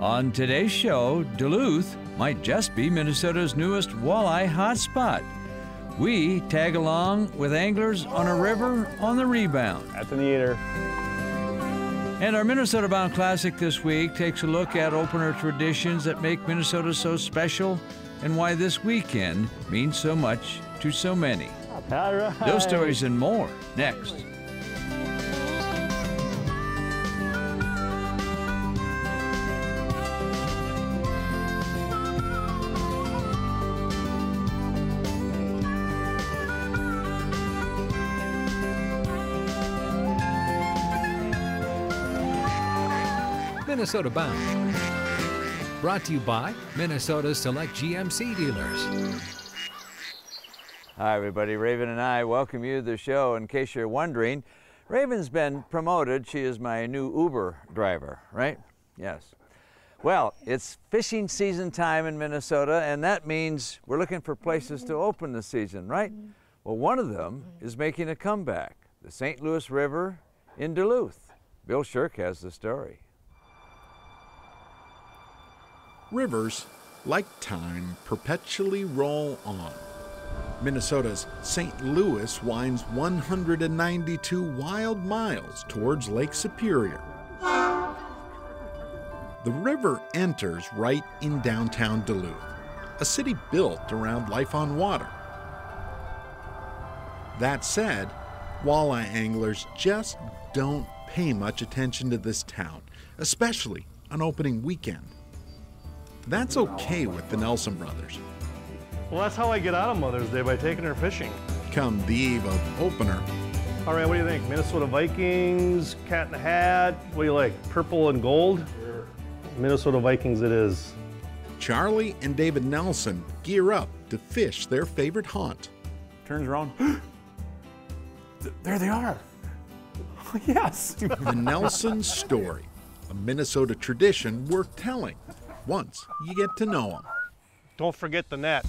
On today's show, Duluth might just be Minnesota's newest walleye hotspot. We tag along with anglers on a river on the rebound. At the eater. And our Minnesota Bound Classic this week takes a look at opener traditions that make Minnesota so special and why this weekend means so much to so many. All right. Those stories and more next. Minnesota Bound. Brought to you by Minnesota's select GMC dealers. Hi everybody, Raven and I welcome you to the show. In case you're wondering, Raven's been promoted. She is my new Uber driver, right? Yes. Well, it's fishing season time in Minnesota, and that means we're looking for places to open the season, right? Well, one of them is making a comeback, the St. Louis River in Duluth. Bill Shirk has the story. Rivers, like time, perpetually roll on. Minnesota's St. Louis winds 192 wild miles towards Lake Superior. The river enters right in downtown Duluth, a city built around life on water. That said, walleye anglers just don't pay much attention to this town, especially on opening weekend. That's okay with the Nelson brothers. Well, that's how I get out of Mother's Day, by taking her fishing. Come the eve of opener, All right, what do you think? Minnesota Vikings, Cat in the Hat, what do you like? Purple and gold? Sure. Minnesota Vikings it is. Charlie and David Nelson gear up to fish their favorite haunt. Turns around. There they are. Yes. The Nelson story, a Minnesota tradition worth telling once you get to know them. Don't forget the net.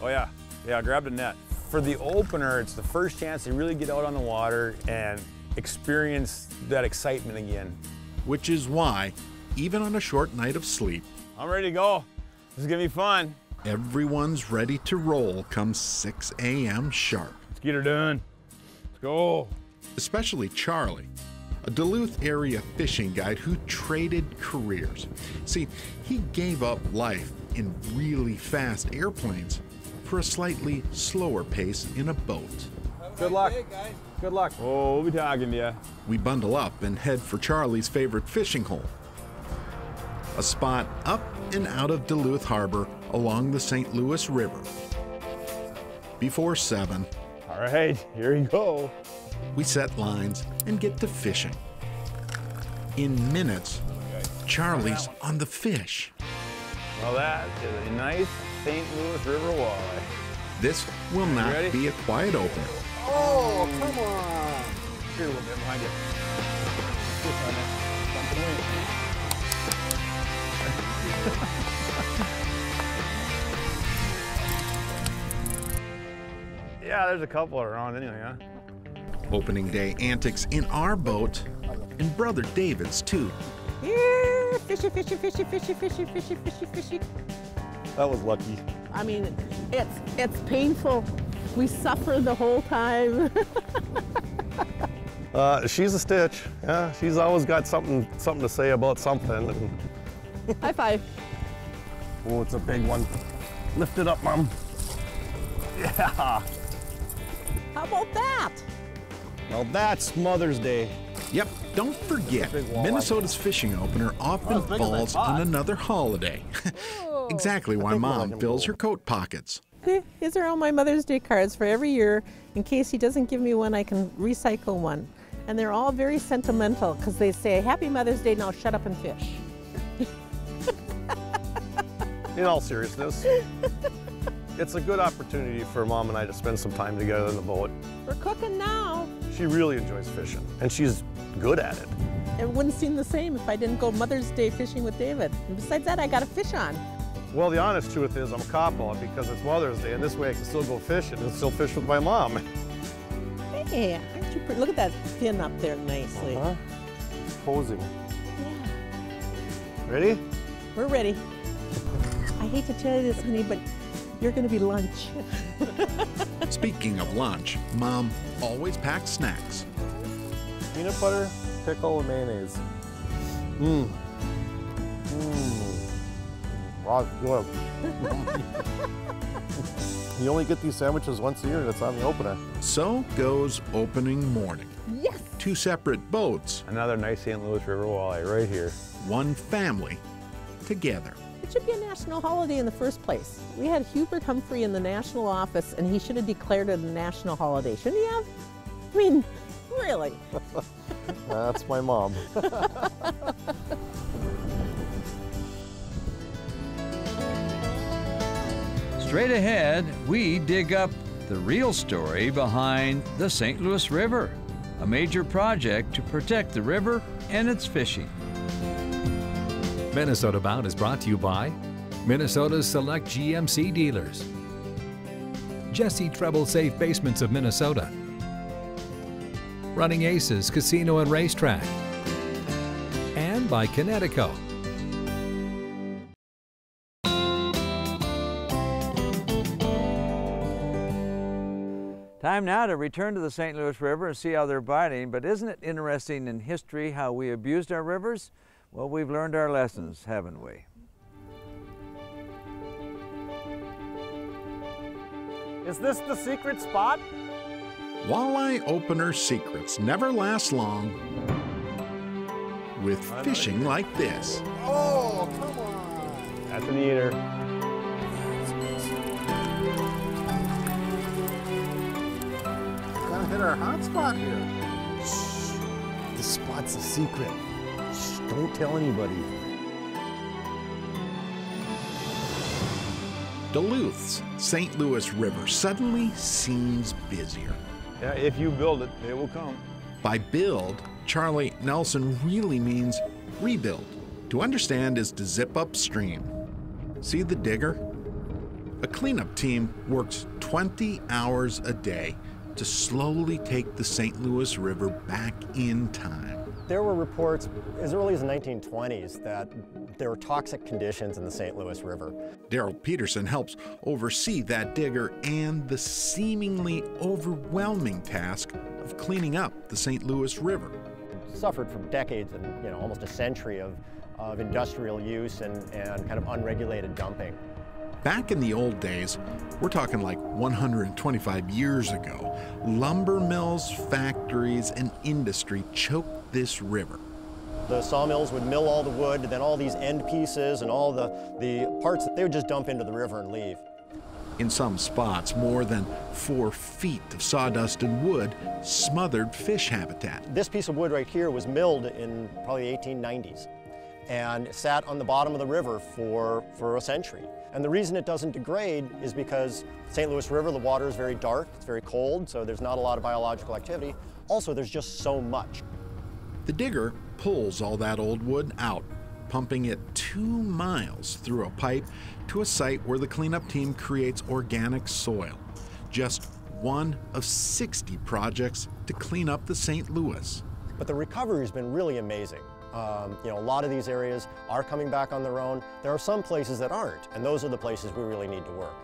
Oh yeah, yeah, grab the net. For the opener, it's the first chance to really get out on the water and experience that excitement again. Which is why, even on a short night of sleep, I'm ready to go. This is gonna be fun. everyone's ready to roll come 6 a.m. sharp. Let's get her done. Let's go. Especially Charlie, a Duluth area fishing guide who traded careers. See, he gave up life in really fast airplanes for a slightly slower pace in a boat. Good luck. Good luck. Oh, we'll be talking to you. We bundle up and head for Charlie's favorite fishing hole, a spot up and out of Duluth Harbor along the St. Louis River. Before 7, All right, here you go. we set lines and get to fishing. In minutes, Charlie's on the fish. Well, that is a nice St. Louis River walleye. This will not ready? be a quiet opener. Oh, come on. Here, a little bit behind you. Push on it. Something wing. Yeah, there's a couple around anyway, huh? Opening day antics in our boat, and brother David's too. Yeah, fishy, fishy, fishy, fishy, fishy, fishy, fishy, fishy. That was lucky. I mean, it's painful. We suffer the whole time. She's a stitch. Yeah, she's always got something to say about something. High five. Oh, it's a big one. Lift it up, Mom. Yeah. How about that? Well, that's Mother's Day. Yep, don't forget, Big walleye. Minnesota's fishing opener often falls on another holiday. Exactly why Mom fills her coat pockets. These are all my Mother's Day cards for every year. In case he doesn't give me one, I can recycle one. And they're all very sentimental because they say, Happy Mother's Day, now shut up and fish. In all seriousness, it's a good opportunity for Mom and I to spend some time together in the boat. We're cooking now. She really enjoys fishing, and she's good at it. It wouldn't seem the same if I didn't go Mother's Day fishing with David. And besides that, I got a fish on. Well, the honest truth is I'm a cop-out because it's Mother's Day, and this way I can still go fishing and still fish with my mom. Hey, aren't you pretty? Look at that fin up there nicely. Posing. Yeah. Ready? We're ready. I hate to tell you this, honey, but you're going to be lunch. Speaking of lunch, Mom always packs snacks. Peanut butter, pickle, and mayonnaise. Mmm. Mmm. Wow, good. You only get these sandwiches once a year, and it's on the opener. So goes opening morning. Yes! 2 separate boats, Another nice St. Louis River walleye right here. one family together. It should be a national holiday in the first place. We had Hubert Humphrey in the national office, and he should have declared it a national holiday. Shouldn't he have? I mean, really? That's my mom. Straight ahead, we dig up the real story behind the St. Louis River, a major project to protect the river and its fishing. Minnesota Bound is brought to you by Minnesota's select GMC dealers, Jesse Treble Safe Basements of Minnesota, Running Aces Casino and Racetrack, and by Connecticut. Time now to return to the St. Louis River and see how they're biting, but isn't it interesting in history how we abused our rivers? Well, we've learned our lessons, haven't we? Is this the secret spot? Walleye opener secrets never last long with fishing like this. Oh, come on. That's an eater. Gotta hit our hot spot here. Shh. This spot's a secret. Shh, don't tell anybody. Duluth's St. Louis River suddenly seems busier. Yeah, if you build it, it will come. By build, Charlie Nelson really means rebuild. To understand is to zip upstream. See the digger? A cleanup team works 20 hours a day to slowly take the St. Louis River back in time. There were reports as early as the 1920s that there were toxic conditions in the St. Louis River. Daryl Peterson helps oversee that digger and the seemingly overwhelming task of cleaning up the St. Louis River. It suffered from decades and almost a century of industrial use and kind of unregulated dumping. Back in the old days, we're talking like 125 years ago, lumber mills, factories, and industry choked this river. The sawmills would mill all the wood, then all these end pieces and all the parts, they would just dump into the river and leave. In some spots, more than 4 feet of sawdust and wood smothered fish habitat. This piece of wood right here was milled in probably the 1890s and sat on the bottom of the river for a century. And the reason it doesn't degrade is because St. Louis River, the water is very dark, it's very cold, so there's not a lot of biological activity. Also, there's just so much. The digger pulls all that old wood out, pumping it 2 miles through a pipe to a site where the cleanup team creates organic soil. Just one of 60 projects to clean up the St. Louis. But the recovery has been really amazing. A lot of these areas are coming back on their own. There are some places that aren't, and those are the places we really need to work.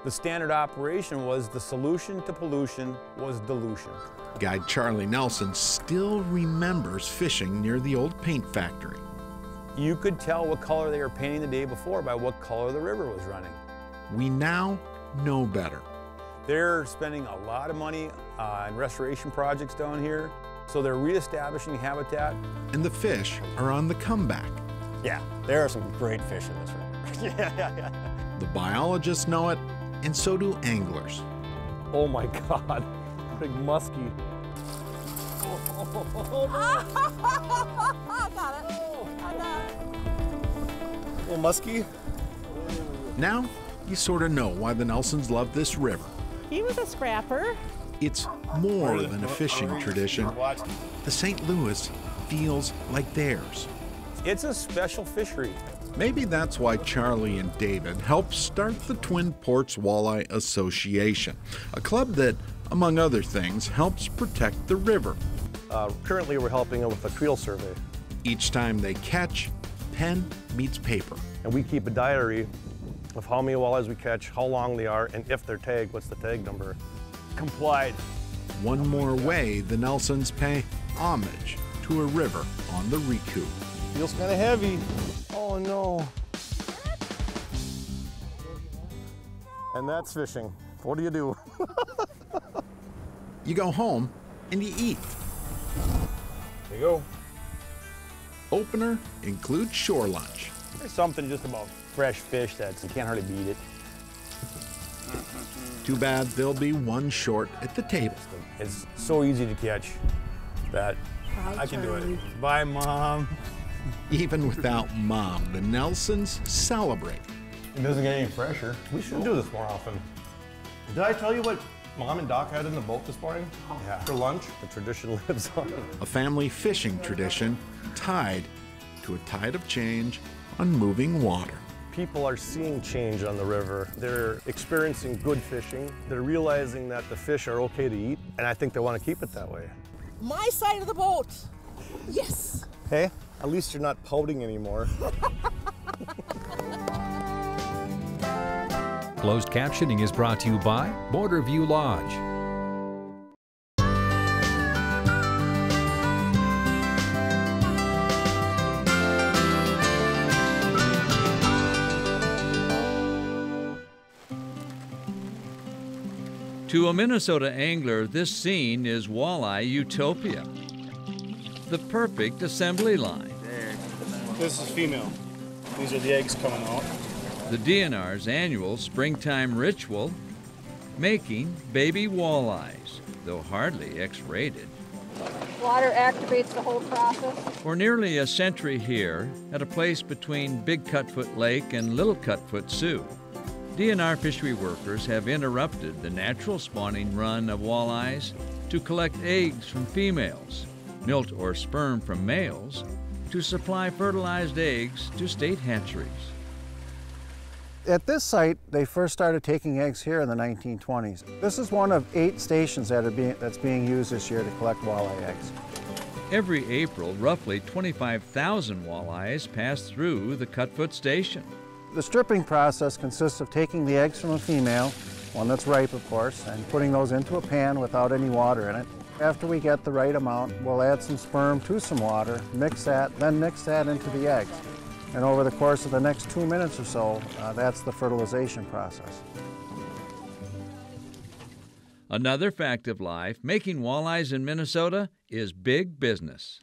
The standard operation was the solution to pollution was dilution. Guide Charlie Nelson still remembers fishing near the old paint factory. You could tell what color they were painting the day before by what color the river was running. We now know better. They're spending a lot of money on restoration projects down here, so they're reestablishing habitat. And the fish are on the comeback. Yeah, there are some great fish in this river. Yeah. The biologists know it, and so do anglers. Oh my God, big muskie. I got it. Little muskie. Now, you sort of know why the Nelsons love this river. He was a scrapper. It's more than a fishing tradition. The St. Louis feels like theirs. It's a special fishery. Maybe that's why Charlie and David helped start the Twin Ports Walleye Association, a club that, among other things, helps protect the river. Currently, we're helping them with a creel survey. Each time they catch, pen meets paper. And we keep a diary of how many walleyes we catch, how long they are, and if they're tagged, what's the tag number. Complied. One more way the Nelsons pay homage to a river on the recoup. Feels kind of heavy. Oh no. And that's fishing. What do you do? You go home and you eat. There you go. Opener includes shore lunch. There's something just about fresh fish that you can't hardly beat it. Too bad there'll be one short at the table. It's so easy to catch that I can do it. Bye, Mom. Even without Mom, the Nelsons celebrate. It doesn't get any fresher. We should do this more often. Did I tell you what Mom and Doc had in the boat this morning? Yeah. For lunch? The tradition lives on. A family fishing tradition tied to a tide of change on moving water. People are seeing change on the river. They're experiencing good fishing. They're realizing that the fish are okay to eat, and I think they want to keep it that way. My side of the boat. Yes. Hey, at least you're not pouting anymore. Closed captioning is brought to you by Borderview Lodge. To a Minnesota angler, this scene is walleye utopia. The perfect assembly line. This is female. These are the eggs coming out. The DNR's annual springtime ritual, making baby walleyes, though hardly X-rated. Water activates the whole process. For nearly a century here, at a place between Big Cutfoot Lake and Little Cutfoot Sioux, DNR fishery workers have interrupted the natural spawning run of walleyes to collect eggs from females, milt or sperm from males, to supply fertilized eggs to state hatcheries. At this site, they first started taking eggs here in the 1920s. This is one of 8 stations that's being used this year to collect walleye eggs. Every April, roughly 25,000 walleyes pass through the Cutfoot Station. The stripping process consists of taking the eggs from a female, one that's ripe of course, and putting those into a pan without any water in it. After we get the right amount, we'll add some sperm to some water, mix that into the eggs. And over the course of the next 2 minutes or so, that's the fertilization process. Another fact of life, making walleyes in Minnesota is big business.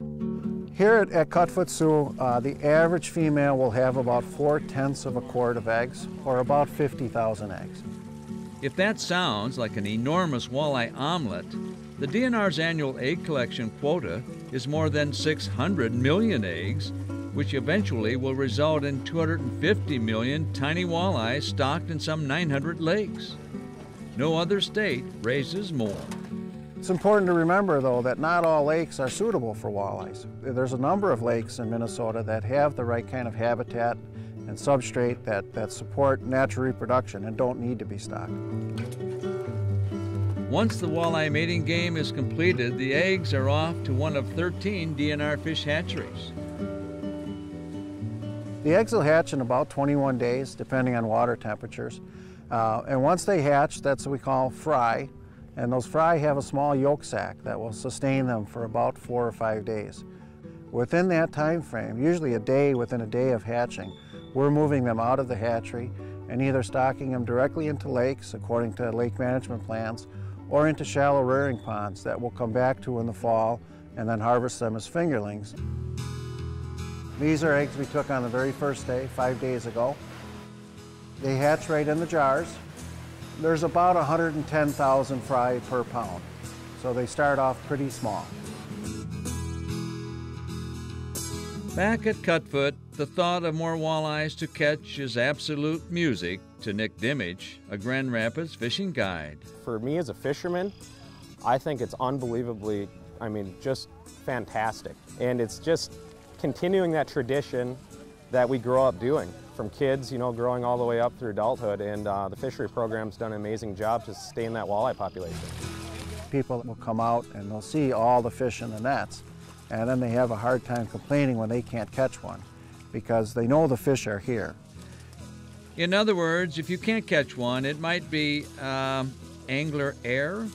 Here at Cutfoot Sioux, the average female will have about 4/10 of a quart of eggs, or about 50,000 eggs. If that sounds like an enormous walleye omelet, the DNR's annual egg collection quota is more than 600 million eggs, which eventually will result in 250 million tiny walleyes stocked in some 900 lakes. No other state raises more. It's important to remember, though, that not all lakes are suitable for walleyes. There's a number of lakes in Minnesota that have the right kind of habitat and substrate that support natural reproduction and don't need to be stocked. Once the walleye mating game is completed, the eggs are off to one of 13 DNR fish hatcheries. The eggs will hatch in about 21 days, depending on water temperatures. And once they hatch, that's what we call fry. And those fry have a small yolk sac that will sustain them for about 4 or 5 days. Within that time frame, usually within a day of hatching, we're moving them out of the hatchery and either stocking them directly into lakes according to lake management plans, or into shallow rearing ponds that we'll come back to in the fall and then harvest them as fingerlings. These are eggs we took on the very first day, 5 days ago. They hatch right in the jars. There's about 110,000 fry per pound, so they start off pretty small. Back at Cutfoot, the thought of more walleyes to catch is absolute music to Nick Dimage, a Grand Rapids fishing guide. For me as a fisherman, I think it's unbelievably, just fantastic. And it's just continuing that tradition that we grow up doing. From kids, growing all the way up through adulthood, and the fishery program's done an amazing job to sustain that walleye population. People will come out and they'll see all the fish in the nets, and then they have a hard time complaining when they can't catch one. because they know the fish are here. In other words, if you can't catch one, it might be angler error.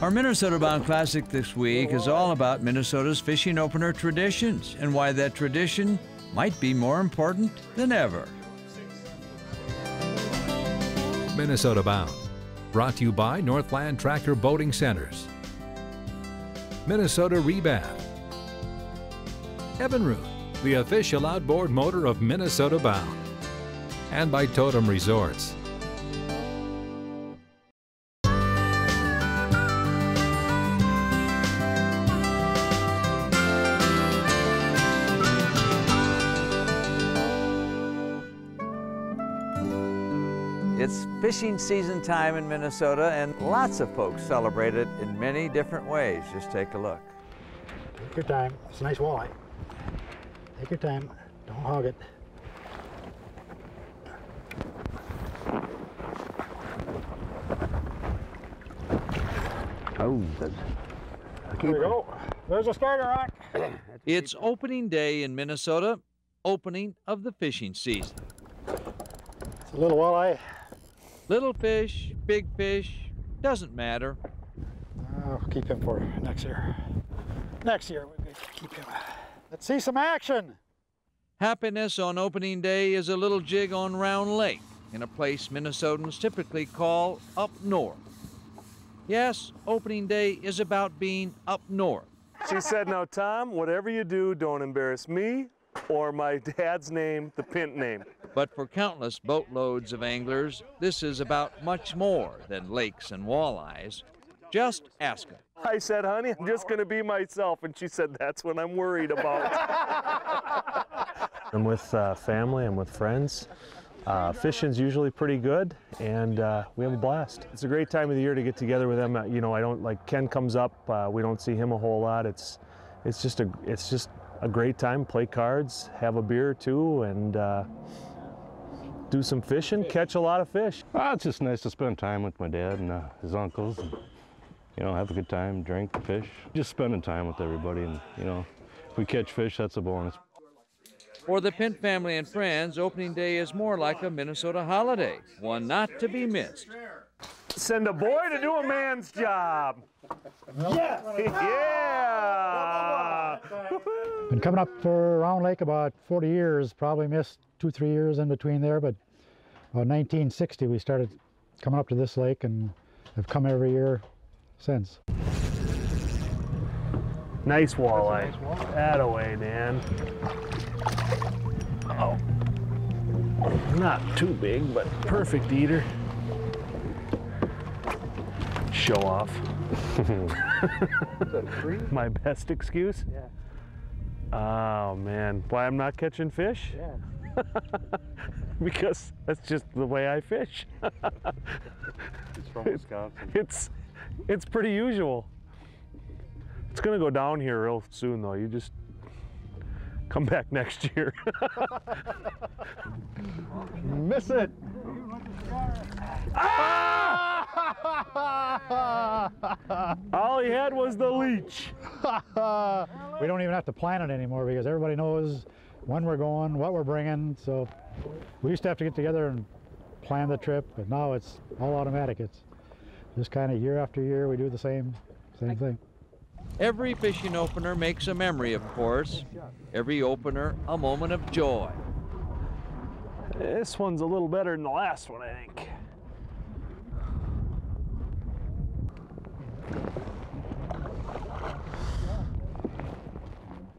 Our Minnesota Bound Classic this week is all about Minnesota's fishing opener traditions and why that tradition might be more important than ever. Minnesota Bound, brought to you by Northland Tractor Boating Centers, Minnesota Rebath, Evinrude, the official outboard motor of Minnesota Bound, and by Totem Resorts. It's fishing season time in Minnesota, and lots of folks celebrate it in many different ways. Just take a look. Take your time. It's a nice walleye. Take your time. Don't hog it. Oh, there we go. There's a starter rock. It's opening day in Minnesota, opening of the fishing season. It's a little walleye. Little fish, big fish, doesn't matter. I'll keep him for next year. Next year we're going to keep him. Let's see some action. Happiness on opening day is a little jig on Round Lake, in a place Minnesotans typically call up north. Yes, opening day is about being up north. She said, now Tom, whatever you do, don't embarrass me or my dad's name, the pint name. But for countless boatloads of anglers, this is about much more than lakes and walleyes. Just ask her. I said, honey, I'm just going to be myself. And she said, that's what I'm worried about. I'm with family, I'm with friends. Fishing's usually pretty good, and we have a blast. It's a great time of the year to get together with them. You know, I don't like Ken comes up. We don't see him a whole lot. It's just a great time. Play cards, have a beer or two, and do some fishing. Catch a lot of fish. It's just nice to spend time with my dad and his uncles. And, you know, have a good time, drink, fish. Just spending time with everybody, and you know, if we catch fish, that's a bonus. For the Pint family and friends, opening day is more like a Minnesota holiday, one not to be missed. Send a boy to do a man's job. Yes! Yeah! Been coming up for Round Lake about 40 years, probably missed 2-3 years in between there, but about 1960 we started coming up to this lake and have come every year since. Nice walleye. Attaway, Dan. Oh, not too big, but perfect eater. Show off. My best excuse? Yeah. Oh man, why I'm not catching fish? Yeah. Because that's just the way I fish. It's from Wisconsin. It's pretty usual. It's gonna go down here real soon though. You just come back next year. Miss it! Ah! All he had was the leech. We don't even have to plan it anymore because everybody knows when we're going, what we're bringing. So we used to have to get together and plan the trip, but now it's all automatic. It's just kind of year after year we do the same thing. Every fishing opener makes a memory, of course. Every opener, a moment of joy. This one's a little better than the last one, I think.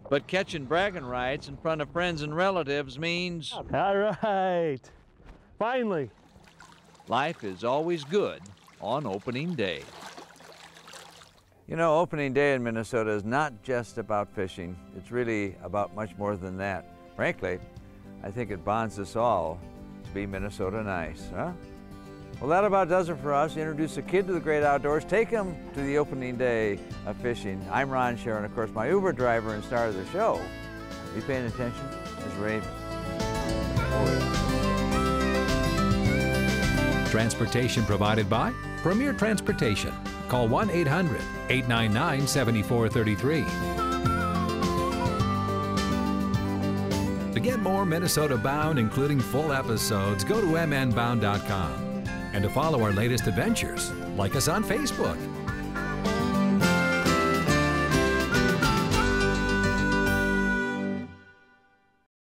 But catching bragging rights in front of friends and relatives means... All right, finally. Life is always good on opening day. You know, opening day in Minnesota is not just about fishing. It's really about much more than that. Frankly, I think it bonds us all to be Minnesota nice, huh? Well, that about does it for us. Introduce a kid to the great outdoors. Take him to the opening day of fishing. I'm Ron Schara, and of course, my Uber driver and star of the show, are you paying attention? Is Raven. Transportation provided by Premier Transportation. Call 1-800-899-7433. To get more Minnesota Bound, including full episodes, go to mnbound.com. And to follow our latest adventures, like us on Facebook.